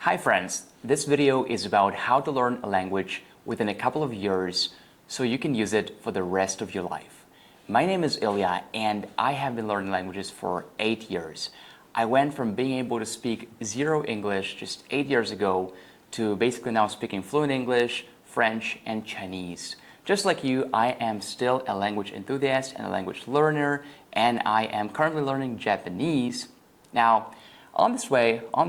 Hi friends, this video is about how to learn a language within a couple of years so you can use it for the rest of your life. My name is Ilya and I have been learning languages for 8 years. I went from being able to speak zero English just 8 years ago to basically now speaking fluent English, French, and Chinese. Just like you, I am still a language enthusiast and a language learner, and I am currently learning Japanese. Now, on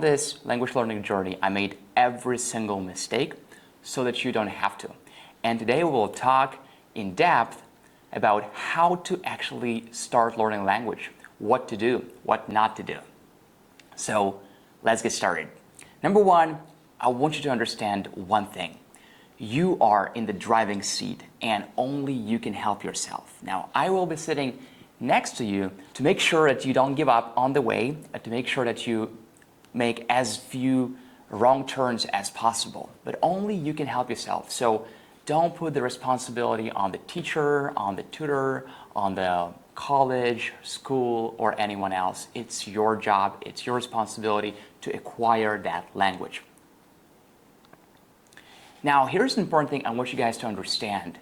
this language learning journey, I made every single mistake so that you don't have to. And today we will talk in depth about how to actually start learning language, what to do, what not to do. So let's get started. Number one, I want you to understand one thing. You are in the driving seat and only you can help yourself. Now, I will be sitting next to you to make sure that you don't give up on the way, to make sure that you make as few wrong turns as possible. But only you can help yourself. So don't put the responsibility on the teacher, on the tutor, on the college, school, or anyone else. It's your job, it's your responsibility to acquire that language. Now, here's an important thing I want you guys to understand.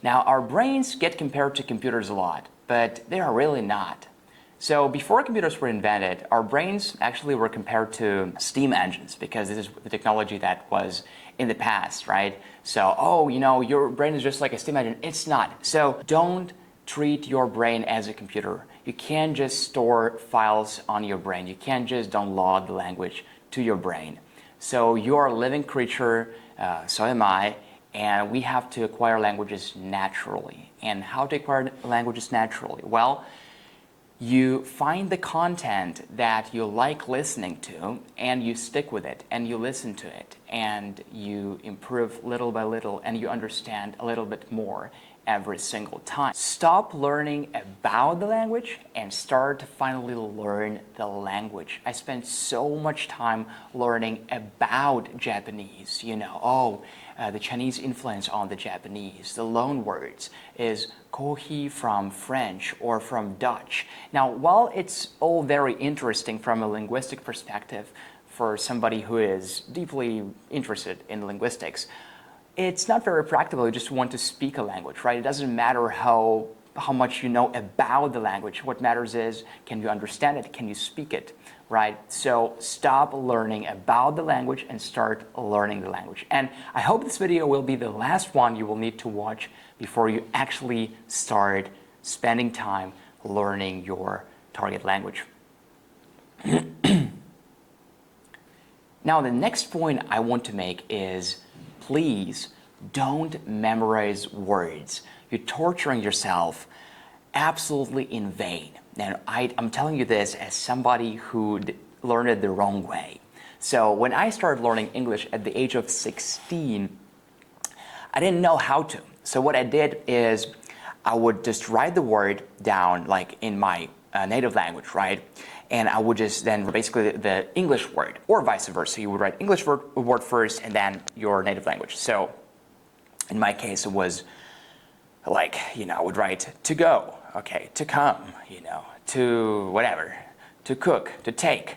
Now, our brains get compared to computers a lot, but they are really not. So before computers were invented, our brains actually were compared to steam engines because this is the technology that was in the past, right? So, oh, you know, your brain is just like a steam engine. It's not. So don't treat your brain as a computer. You can't just store files on your brain. You can't just download the language to your brain. So you are a living creature, so am I, and we have to acquire languages naturally. And how to acquire languages naturally? Well, you find the content that you like listening to and you stick with it and you listen to it and you improve little by little and you understand a little bit more every single time. Stop learning about the language and start to finally learn the language. I spent so much time learning about Japanese, the Chinese influence on the Japanese. The loan words is kohi from French or from Dutch. Now, while it's all very interesting from a linguistic perspective for somebody who is deeply interested in linguistics, it's not very practical. You just want to speak a language, right? It doesn't matter how much you know about the language. What matters is, can you understand it? Can you speak it, right? So stop learning about the language and start learning the language. And I hope this video will be the last one you will need to watch before you actually start spending time learning your target language. Now, the next point I want to make is, please don't memorize words. You're torturing yourself absolutely in vain. And I'm telling you this as somebody who learned it the wrong way. So when I started learning English at the age of 16, I didn't know how to. So what I did is I would just write the word down like in my native language, right? And I would just then basically the English word or vice versa. You would write English word first and then your native language. So in my case, it was like, I would write to go, okay, to come, to whatever, to cook, to take.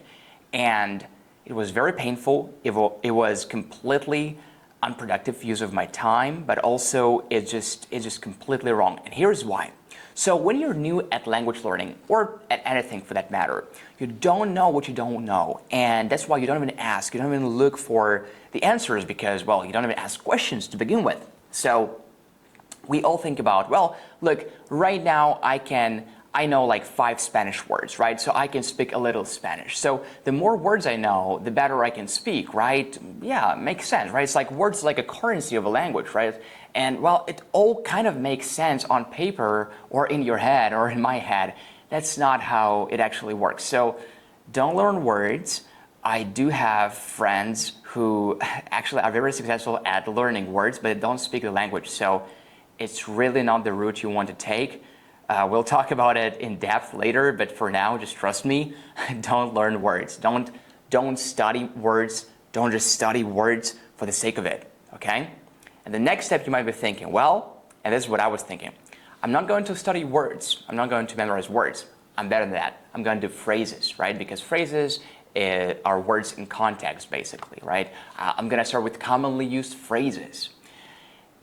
And it was very painful. It was completely unproductive use of my time, but also it's just completely wrong. And here's why. So when you're new at language learning, or at anything for that matter, you don't know what you don't know. And that's why you don't even ask. You don't even look for the answers because, well, you don't even ask questions to begin with. So we all think about, well, look, right now I know like 5 Spanish words, right? So I can speak a little Spanish. So the more words I know, the better I can speak, right? Yeah, makes sense, right? It's like words like a currency of a language, right? And well, it all kind of makes sense on paper or in your head or in my head. That's not how it actually works. So don't learn words. I do have friends who actually are very successful at learning words, but don't speak the language. So it's really not the route you want to take. We'll talk about it in depth later, but for now, just trust me, don't learn words. Don't study words. Don't just study words for the sake of it, okay? And the next step you might be thinking, well, and this is what I was thinking, I'm not going to study words. I'm not going to memorize words. I'm better than that. I'm going to do phrases, right? Because phrases are words in context, basically, right? I'm going to start with commonly used phrases.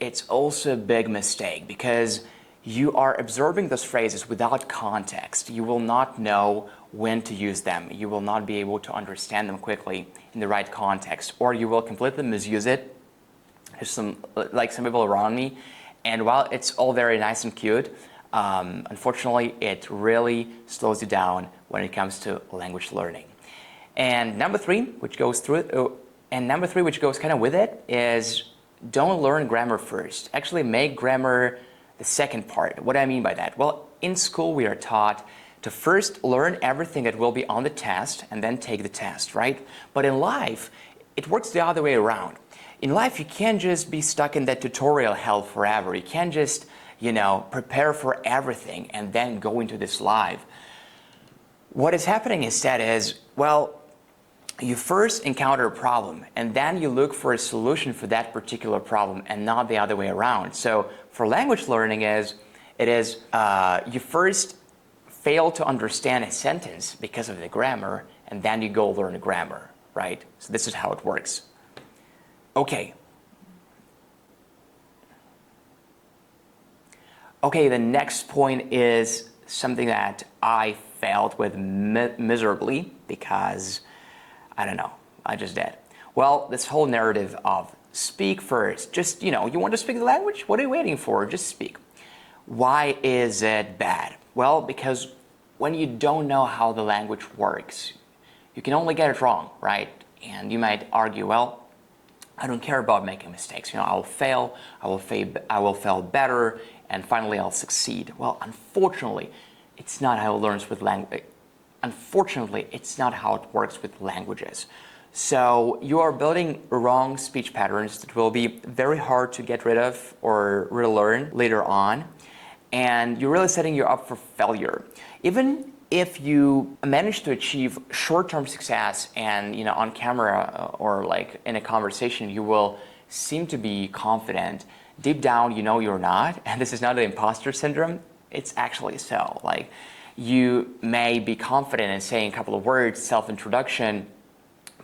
It's also a big mistake because you are observing those phrases without context. You will not know when to use them. You will not be able to understand them quickly in the right context, or you will completely misuse it. There's some people around me, and while it's all very nice and cute, unfortunately, it really slows you down when it comes to language learning. And number three, which goes kind of with it, is don't learn grammar first. Actually, make grammar the second part. What do I mean by that? Well, in school we are taught to first learn everything that will be on the test and then take the test, right? But in life, it works the other way around. In life, you can't just be stuck in that tutorial hell forever. You can't just, prepare for everything and then go into this live. What is happening instead is, well, you first encounter a problem and then you look for a solution for that particular problem and not the other way around. So for language learning you first fail to understand a sentence because of the grammar and then you go learn grammar, right? So this is how it works. Okay, the next point is something that I failed with miserably because I just did. Well, this whole narrative of speak first, just, you want to speak the language? What are you waiting for? Just speak. Why is it bad? Well, because when you don't know how the language works, you can only get it wrong, right? And you might argue, well, I don't care about making mistakes. I will fail, I will fail better, and finally I'll succeed. Well, unfortunately, it's not how it learns with language. Unfortunately, it's not how it works with languages. So you are building wrong speech patterns that will be very hard to get rid of or relearn later on. And you're really setting you up for failure. Even if you manage to achieve short-term success and on camera or like in a conversation, you will seem to be confident. Deep down, you're not. And this is not the imposter syndrome. It's actually so. You may be confident in saying a couple of words, self-introduction,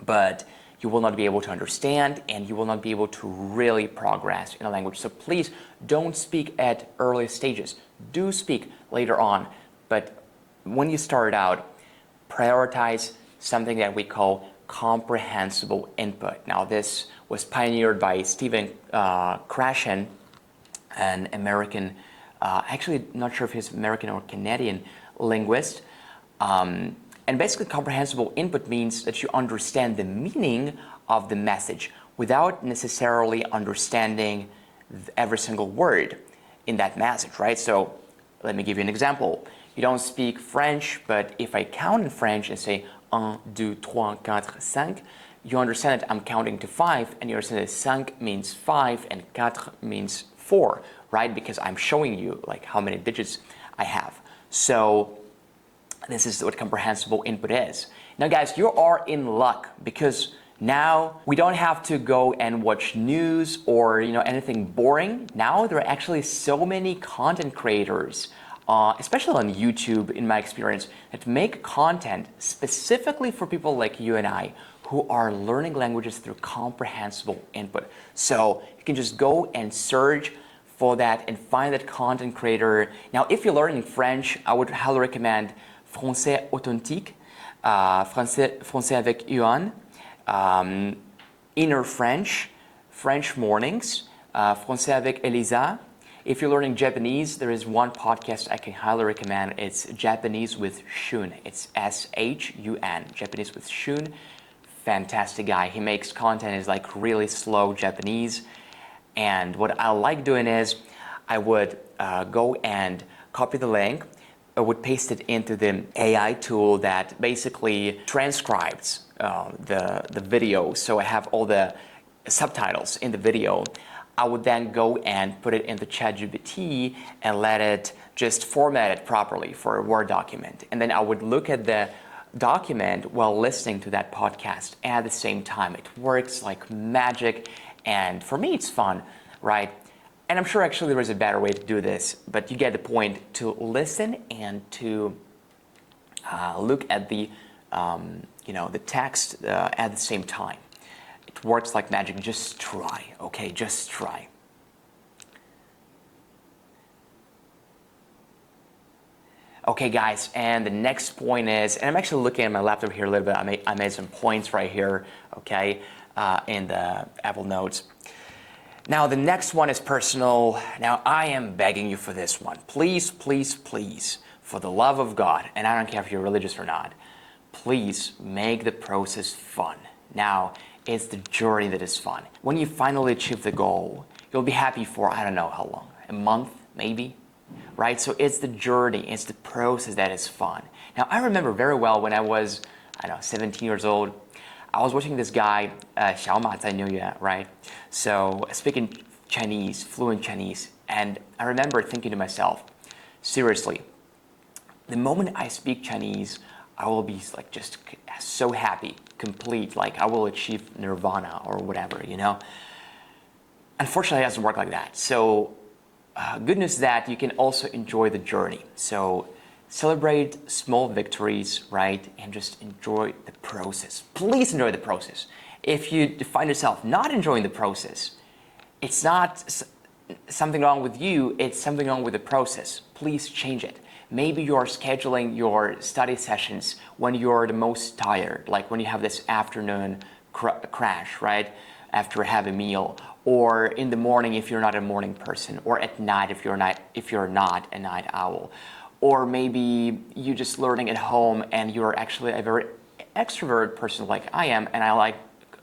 but you will not be able to understand and you will not be able to really progress in a language. So please don't speak at early stages. Do speak later on. But when you start out, prioritize something that we call comprehensible input. Now, this was pioneered by Stephen Krashen, an American, actually not sure if he's American or Canadian linguist. And basically comprehensible input means that you understand the meaning of the message without necessarily understanding every single word in that message, right? So let me give you an example. You don't speak French, but if I count in French and say 1, 2, 3, 4, 5, you understand that I'm counting to 5, and you understand that 5 means 5 and 4 means 4, right? Because I'm showing you how many digits I have. So this is what comprehensible input is. Now guys, you are in luck because now we don't have to go and watch news or anything boring. Now there are actually so many content creators, especially on YouTube in my experience, that make content specifically for people like you and I who are learning languages through comprehensible input. So you can just go and search for that and find that content creator. Now if you're learning French, I would highly recommend Français authentique, Français avec Yuan, Inner French, French Mornings, Français avec Elisa. If you're learning Japanese, there is one podcast I can highly recommend. It's Japanese with Shun. It's S-H-U-N, Japanese with Shun. Fantastic guy. He makes content is really slow Japanese. And what I like doing is I would go and copy the link. I would paste it into the AI tool that basically transcribes the video. So I have all the subtitles in the video. I would then go and put it into ChatGPT and let it just format it properly for a Word document. And then I would look at the document while listening to that podcast at the same time. It works like magic. And for me, it's fun, right? And I'm sure actually there is a better way to do this, but you get the point, to listen and to look at the the text at the same time. It works like magic. Just try, okay? Just try. Okay, guys, and the next point is, and I'm actually looking at my laptop here a little bit. I made some points right here, okay, in the Apple Notes. Now, the next one is personal. Now, I am begging you for this one. Please, please, please, for the love of God, and I don't care if you're religious or not, please make the process fun. Now, it's the journey that is fun. When you finally achieve the goal, you'll be happy for, I don't know how long, a month, maybe? Right? So it's the journey, it's the process that is fun. Now, I remember very well when I was, 17 years old, I was watching this guy, 小马在纽约, right? So speaking Chinese, fluent Chinese, and I remember thinking to myself, seriously, the moment I speak Chinese, I will be like just so happy, complete, like I will achieve nirvana or whatever, Unfortunately, it doesn't work like that. So good news is that you can also enjoy the journey. So celebrate small victories, right? And just enjoy the process. Please enjoy the process. If you find yourself not enjoying the process, it's not something wrong with you, it's something wrong with the process. Please change it. Maybe you're scheduling your study sessions when you're the most tired, like when you have this afternoon crash, right? After a heavy meal, or in the morning if you're not a morning person, or at night if you're not a night owl. Or maybe you're just learning at home and you're actually a very extrovert person like I am, and I like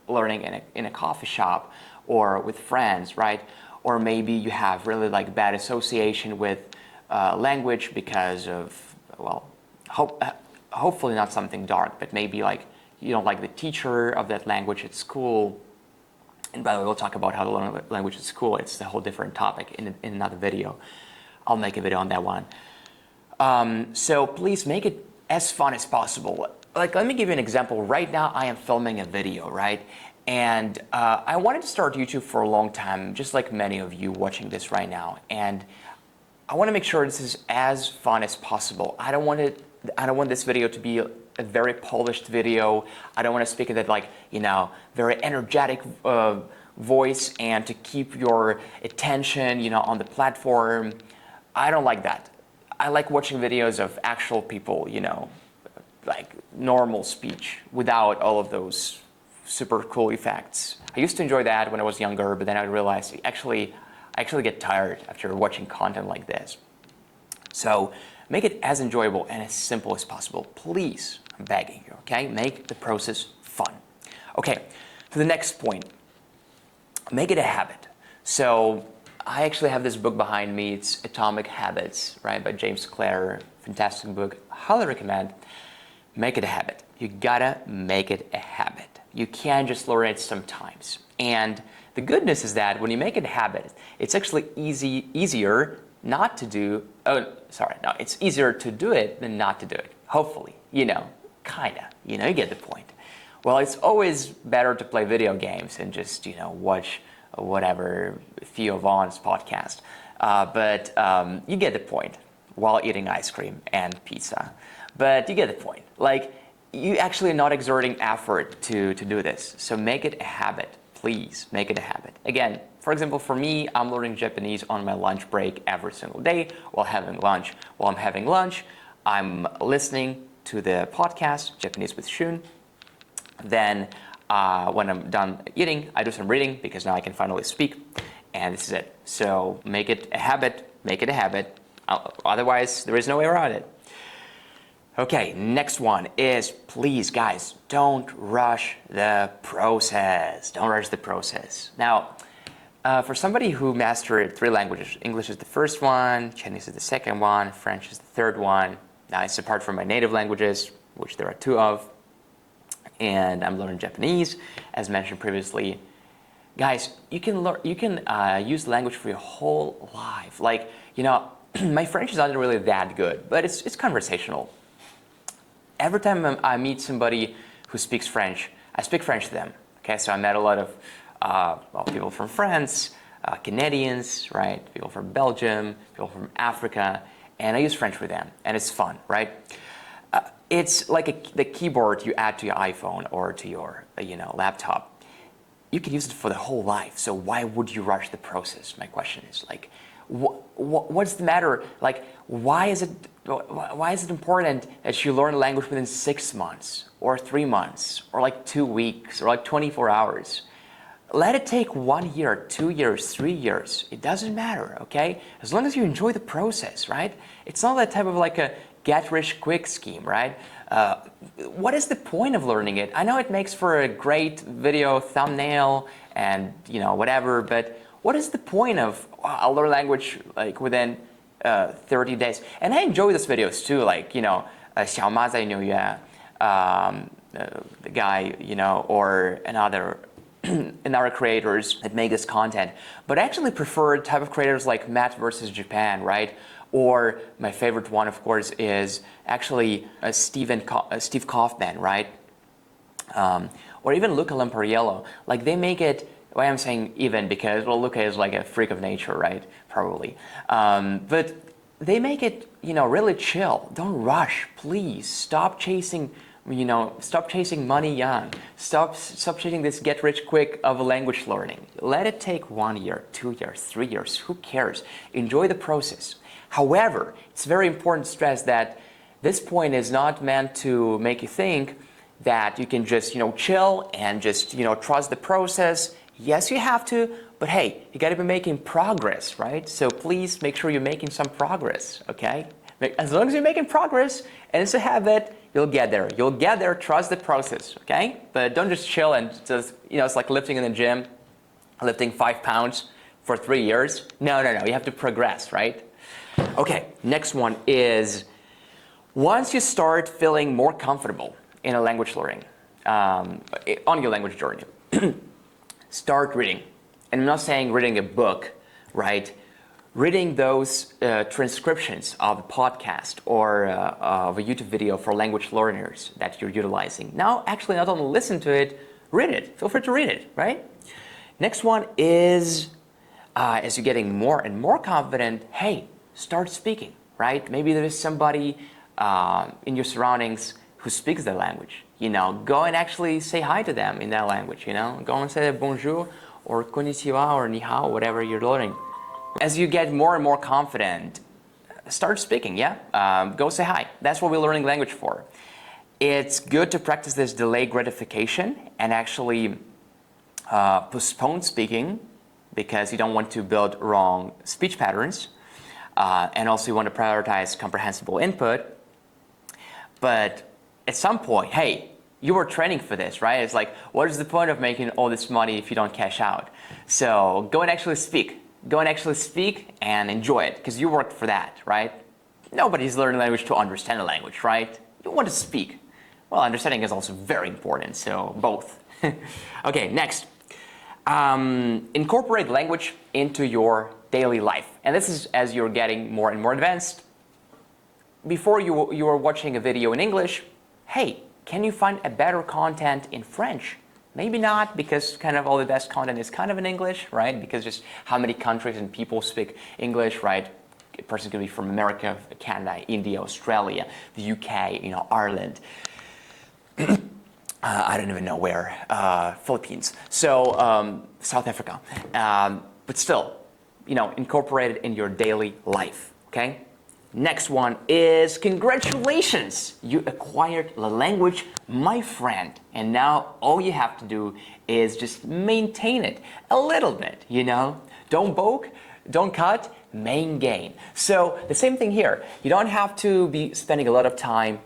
learning in a coffee shop or with friends, right? Or maybe you have really like bad association with language because of, well, hopefully not something dark, but maybe like you don't like the teacher of that language at school. And by the way, we'll talk about how to learn language at school. It's a whole different topic in another video. I'll make a video on that one. So please make it as fun as possible. Like, let me give you an example. Right now, I am filming a video, right? And I wanted to start YouTube for a long time, just like many of you watching this right now. And I want to make sure this is as fun as possible. I don't want this video to be a very polished video. I don't want to speak in that very energetic voice and to keep your attention, on the platform. I don't like that. I like watching videos of actual people, like normal speech without all of those super cool effects. I used to enjoy that when I was younger, but then I realized I actually get tired after watching content like this. So make it as enjoyable and as simple as possible. Please, I'm begging you, okay? Make the process fun. Okay, to the next point. Make it a habit. So I actually have this book behind me. It's Atomic Habits, right, by James Clear. Fantastic book. Highly recommend. Make it a habit. You gotta make it a habit. You can't just learn it sometimes. And the good news is that when you make it a habit, it's actually easier not to do. It's easier to do it than not to do it. Hopefully, kinda. You get the point. Well, it's always better to play video games and just watch whatever Theo Vaughn's podcast. But you get the point while eating ice cream and pizza. But you get the point. Like, you actually are not exerting effort to do this. So make it a habit. Please make it a habit. Again, for example, for me, I'm learning Japanese on my lunch break every single day while having lunch. While I'm having lunch, I'm listening to the podcast, Japanese with Shun. Then when I'm done eating, I do some reading because now I can finally speak. And this is it. So make it a habit. Make it a habit. Otherwise, there is no way around it. Okay, next one is, please, guys, don't rush the process. Don't rush the process. Now, for somebody who mastered 3 languages, English is the first one, Chinese is the second one, French is the third one. Now, it's apart from my native languages, which there are 2 of, and I'm learning Japanese, as mentioned previously. Guys, you can use language for your whole life. Like, my French is not really that good, but it's conversational. Every time I meet somebody who speaks French, I speak French to them. Okay, so I met a lot of people from France, Canadians, right? People from Belgium, people from Africa, and I use French with them, and it's fun, right? It's like the keyboard you add to your iPhone or to your laptop. You can use it for the whole life. So why would you rush the process? My question is like, what's the matter? Like, why is it important that you learn a language within 6 months or 3 months or like 2 weeks or like 24 hours? Let it take 1 year, 2 years, 3 years. It doesn't matter, okay? As long as you enjoy the process, right? It's not that type of like a get-rich-quick scheme, right? What is the point of learning it? I know it makes for a great video thumbnail and whatever, but what is the point of I'll learn language like within 30 days? And I enjoy these videos too, like 小妈在纽约, the guy, or another creators that make this content. But I actually prefer type of creators like Matt versus Japan, right? Or my favorite one, of course, is actually Steve Kaufman, right? Or even Luca Lampariello. Like they make it. Why I'm saying even because Luca is like a freak of nature, right? Probably. But they make it really chill. Don't rush, please. Stop chasing. Stop chasing money young. Stop chasing this get rich quick of language learning. Let it take 1 year, 2 years, 3 years. Who cares? Enjoy the process. However, it's very important to stress that this point is not meant to make you think that you can just chill and just trust the process. Yes, you have to, but hey, you got to be making progress, right? So please make sure you're making some progress, okay? As long as you're making progress and it's a habit, you'll get there. You'll get there. Trust the process, okay? But don't just chill and just it's like lifting in the gym, lifting 5 pounds for 3 years. No. You have to progress, right? Okay, next one is once you start feeling more comfortable in a language learning, on your language journey, start reading. And I'm not saying reading a book, right? Reading those transcriptions of a podcast or of a YouTube video for language learners that you're utilizing. Now, actually, not only listen to it, read it. Feel free to read it, right? Next one is, as you're getting more and more confident, hey, start speaking, right? Maybe there is somebody in your surroundings who speaks that language. Go and actually say hi to them in that language, Go and say bonjour or konnichiwa or ni hao, whatever you're learning. As you get more and more confident, start speaking, yeah? Go say hi. That's what we're learning language for. It's good to practice this delayed gratification and actually postpone speaking because you don't want to build wrong speech patterns. And also you want to prioritize comprehensible input. But at some point, hey, you were training for this, right? It's like, what is the point of making all this money if you don't cash out? So go and actually speak. Go and actually speak and enjoy it because you worked for that, right? Nobody's learning language to understand a language, right? You want to speak. Well, understanding is also very important, so both. Okay, next. Incorporate language into your daily life. And this is as you're getting more and more advanced. Before you were watching a video in English, hey, can you find a better content in French? Maybe not, because kind of all the best content is kind of in English, right? Because just how many countries and people speak English, right? A person could be from America, Canada, India, Australia, the UK, Ireland. I don't even know where, Philippines. So South Africa. But still, incorporate it in your daily life, okay? Next one is congratulations! You acquired the language, my friend. And now all you have to do is just maintain it a little bit, Don't bulk, don't cut, main gain. So the same thing here. You don't have to be spending a lot of time,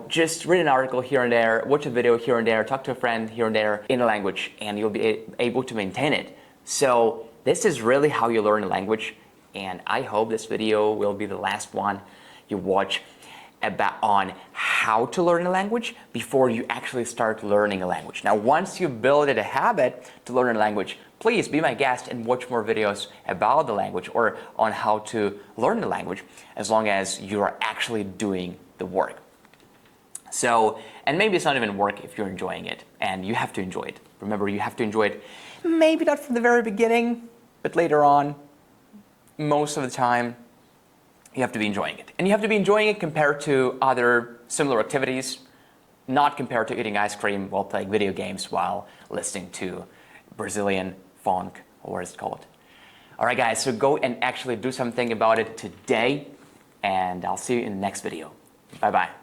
just read an article here and there, watch a video here and there, talk to a friend here and there in a language, and you'll be able to maintain it. So this is really how you learn a language. And I hope this video will be the last one you watch on how to learn a language before you actually start learning a language. Now, once you build it a habit to learn a language, please be my guest and watch more videos about the language or on how to learn the language, as long as you are actually doing the work. So, and maybe it's not even work if you're enjoying it, and you have to enjoy it. Remember, you have to enjoy it, maybe not from the very beginning, but later on. Most of the time, You have to be enjoying it. And you have to be enjoying it compared to other similar activities, not compared to eating ice cream while playing video games while listening to Brazilian funk, or what is it called? All right, guys, so go and actually do something about it today, and I'll see you in the next video. Bye-bye.